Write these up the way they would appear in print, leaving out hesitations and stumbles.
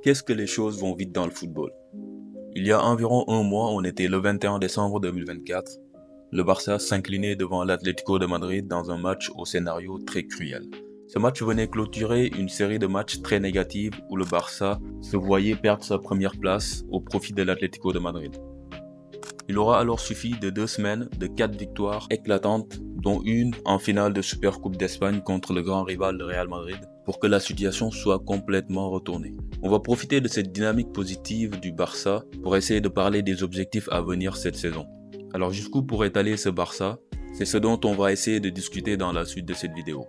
Qu'est-ce que les choses vont vite dans le football? Il y a environ un mois, on était le 21 décembre 2024. Le Barça s'inclinait devant l'Atlético de Madrid dans un match au scénario très cruel. Ce match venait clôturer une série de matchs très négatifs où le Barça se voyait perdre sa première place au profit de l'Atlético de Madrid. Il aura alors suffi de 2 semaines de 4 victoires éclatantes, dont une en finale de Supercoupe d'Espagne contre le grand rival le Real Madrid, pour que la situation soit complètement retournée. On va profiter de cette dynamique positive du Barça pour essayer de parler des objectifs à venir cette saison. Alors jusqu'où pourrait aller ce Barça? C'est ce dont on va essayer de discuter dans la suite de cette vidéo.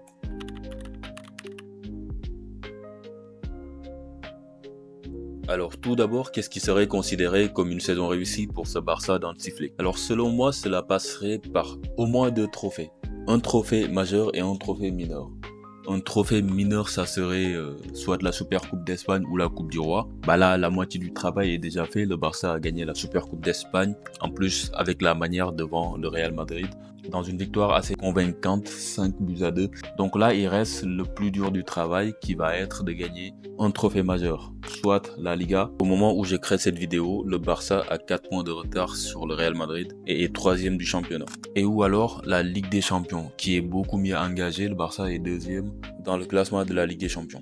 Alors tout d'abord, qu'est-ce qui serait considéré comme une saison réussie pour ce Barça dans le sifflet? Alors selon moi, cela passerait par au moins 2 trophées. Un trophée majeur et un trophée mineur. Un trophée mineur, ça serait soit la Supercoupe d'Espagne ou la Coupe du Roi. Là, la moitié du travail est déjà fait. Le Barça a gagné la Supercoupe d'Espagne. En plus, avec la manière devant le Real Madrid. Dans une victoire assez convaincante, 5-2. Donc là, il reste le plus dur du travail qui va être de gagner un trophée majeur, soit la Liga. Au moment où j'ai créé cette vidéo, le Barça a 4 points de retard sur le Real Madrid et est 3e du championnat. Et ou alors la Ligue des Champions, qui est beaucoup mieux engagée. Le Barça est 2e dans le classement de la Ligue des Champions.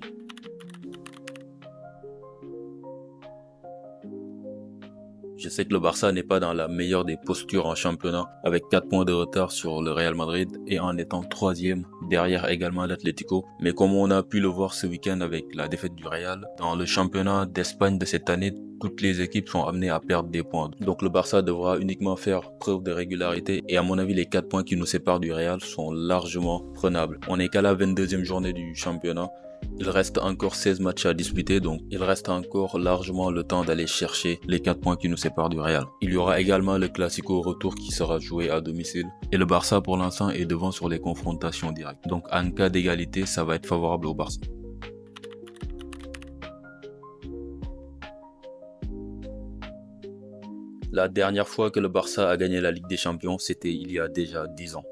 Je sais que le Barça n'est pas dans la meilleure des postures en championnat, avec 4 points de retard sur le Real Madrid et en étant 3e, derrière également l'Atlético. Mais comme on a pu le voir ce week-end avec la défaite du Real, dans le championnat d'Espagne de cette année, toutes les équipes sont amenées à perdre des points. Donc le Barça devra uniquement faire preuve de régularité et à mon avis les 4 points qui nous séparent du Real sont largement prenables. On n'est qu'à la 22e journée du championnat. Il reste encore 16 matchs à disputer, donc il reste encore largement le temps d'aller chercher les 4 points qui nous séparent du Real. Il y aura également le Classico retour qui sera joué à domicile. Et le Barça pour l'instant est devant sur les confrontations directes. Donc en cas d'égalité, ça va être favorable au Barça. La dernière fois que le Barça a gagné la Ligue des Champions, c'était il y a déjà 10 ans.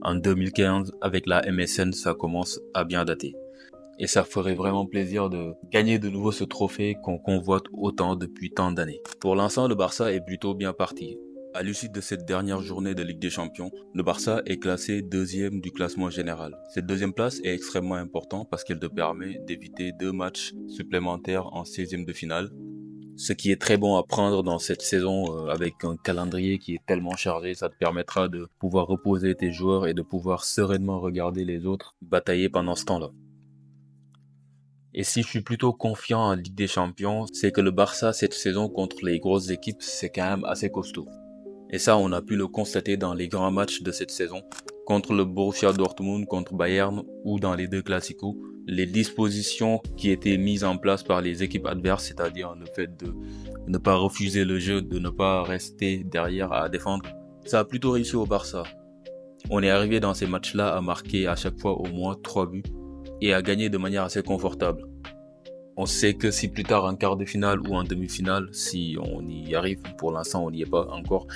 En 2015, avec la MSN, ça commence à bien dater. Et ça ferait vraiment plaisir de gagner de nouveau ce trophée qu'on convoite autant depuis tant d'années. Pour l'instant, le Barça est plutôt bien parti. À l'issue de cette dernière journée de Ligue des Champions, le Barça est classé 2e du classement général. Cette 2e place est extrêmement importante parce qu'elle te permet d'éviter 2 matchs supplémentaires en 16e de finale. Ce qui est très bon à prendre dans cette saison avec un calendrier qui est tellement chargé, ça te permettra de pouvoir reposer tes joueurs et de pouvoir sereinement regarder les autres batailler pendant ce temps-là. Et si je suis plutôt confiant en Ligue des Champions, c'est que le Barça cette saison contre les grosses équipes, c'est quand même assez costaud. Et ça, on a pu le constater dans les grands matchs de cette saison, contre le Borussia Dortmund, contre Bayern ou dans les 2 Classicos. Les dispositions qui étaient mises en place par les équipes adverses, c'est-à-dire le fait de ne pas refuser le jeu, de ne pas rester derrière à défendre, ça a plutôt réussi au Barça. On est arrivé dans ces matchs-là à marquer à chaque fois au moins 3 buts et à gagner de manière assez confortable. On sait que si plus tard en quart de finale ou en demi-finale, si on y arrive, pour l'instant on n'y est pas encore,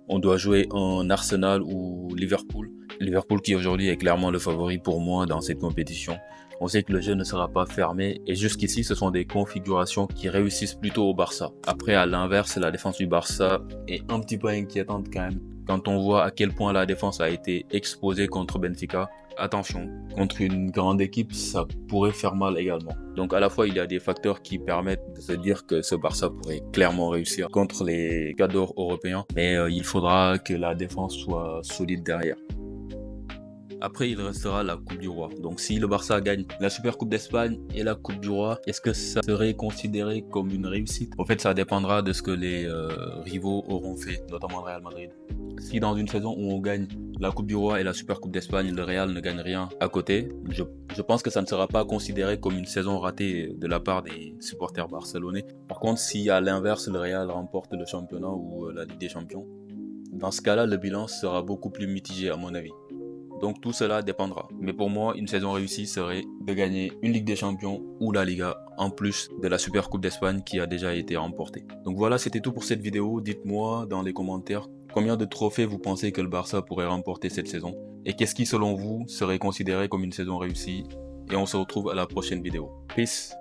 on doit jouer un Arsenal ou Liverpool. Liverpool qui aujourd'hui est clairement le favori pour moi dans cette compétition. On sait que le jeu ne sera pas fermé et jusqu'ici ce sont des configurations qui réussissent plutôt au Barça. Après à l'inverse, la défense du Barça est un petit peu inquiétante quand même. Quand on voit à quel point la défense a été exposée contre Benfica, attention, contre une grande équipe, ça pourrait faire mal également. Donc à la fois, il y a des facteurs qui permettent de se dire que ce Barça pourrait clairement réussir contre les cadors européens, mais il faudra que la défense soit solide derrière. Après, il restera la Coupe du Roi. Donc si le Barça gagne la Supercoupe d'Espagne et la Coupe du Roi, est-ce que ça serait considéré comme une réussite? En fait, ça dépendra de ce que les rivaux auront fait, notamment le Real Madrid. Si dans une saison où on gagne la Coupe du Roi et la Supercoupe d'Espagne, le Real ne gagne rien à côté, je pense que ça ne sera pas considéré comme une saison ratée de la part des supporters barcelonais. Par contre, si à l'inverse, le Real remporte le championnat ou la Ligue des Champions, dans ce cas-là, le bilan sera beaucoup plus mitigé à mon avis. Donc tout cela dépendra. Mais pour moi, une saison réussie serait de gagner une Ligue des Champions ou la Liga, en plus de la Supercoupe d'Espagne qui a déjà été remportée. Donc voilà, c'était tout pour cette vidéo. Dites-moi dans les commentaires combien de trophées vous pensez que le Barça pourrait remporter cette saison. Et qu'est-ce qui selon vous serait considéré comme une saison réussie. Et on se retrouve à la prochaine vidéo. Peace.